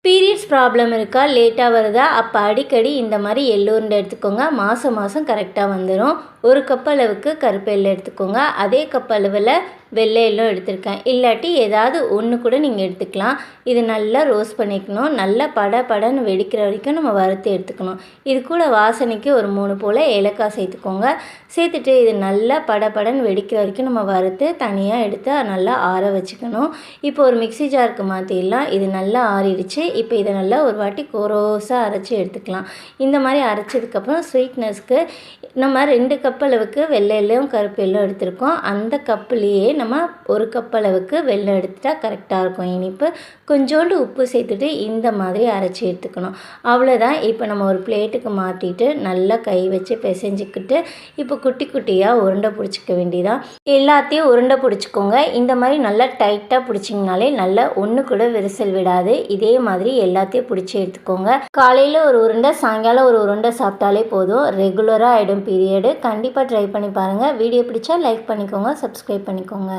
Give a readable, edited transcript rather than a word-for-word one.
Periods problem இருக்கா, லேட்டாக வருதா? அப்போ அடிக்கடி இந்த மாதிரி எள்ளு உருண்டை எடுத்துக்கோங்க. மாதம் மாதம் கரெக்டாக வந்துடும். ஒரு கப் அளவுக்கு கருப்பு எள்ளு எடுத்துக்கோங்க. அதே கப் அளவில் வெள்ளை எள்ளும் எடுத்திருக்கேன். இல்லாட்டி ஏதாவது ஒன்று கூட நீங்கள் எடுத்துக்கலாம். இது நல்லா ரோஸ்ட் பண்ணிக்கணும். நல்லா படன்னு வெடிக்கிற வரைக்கும் நம்ம வறுத்து எடுத்துக்கணும். இது கூட வாசனைக்கு ஒரு 3 போல் ஏலக்காய் சேர்த்துக்கோங்க. சேர்த்துட்டு இது நல்லா படன்னு வெடிக்கிற வரைக்கும் நம்ம வறுத்து தனியாக எடுத்து நல்லா ஆற வச்சுக்கணும். இப்போ ஒரு மிக்ஸி ஜாருக்கு மாற்றிடலாம். இது நல்லா ஆறிடுச்சு. இப்போ இதை நல்லா ஒரு வாட்டி கோரோஸாக அரைச்சி எடுத்துக்கலாம். இந்த மாதிரி அரைச்சதுக்கப்புறம் ஸ்வீட்னஸ்க்கு நம்ம 2 கப் அளவுக்கு வெள்ளை எள்ளும் கருப்பு எள்ளும் எடுத்திருக்கோம். அந்த கப்புலேயே நம்ம 1 கப் அளவுக்கு வெல்லம் எடுத்துட்டா கரெக்டாக இருக்கும் இனிப்பு. கொஞ்சோண்டு உப்பு சேர்த்துட்டு இந்த மாதிரி அரைச்சி எடுத்துக்கணும். அவ்வளோதான். இப்போ நம்ம ஒரு பிளேட்டுக்கு மாற்றிட்டு நல்லா கை வச்சு பிசைஞ்சிக்கிட்டு இப்போ குட்டி குட்டியாக உருண்டை பிடிச்சிக்க வேண்டியதான். எல்லாத்தையும் உருண்டை பிடிச்சிக்கோங்க. இந்த மாதிரி நல்லா டைட்டாக பிடிச்சிங்கனாலே நல்லா ஒன்று கூட விரிசல் விடாது. இதே மாதிரி எல்லாத்தையும் பிடிச்சி எடுத்துக்கோங்க. காலையில் ஒரு உருண்டை, சாயங்காலம் ஒரு உருண்டை சாப்பிட்டாலே போதும். ரெகுலராக ஆகிடும் பீரியடு. கண்டிப்பாக ட்ரை பண்ணி பாருங்கள். வீடியோ பிடிச்சா லைக் பண்ணிக்கோங்க, சப்ஸ்கிரைப் பண்ணிக்கோங்க.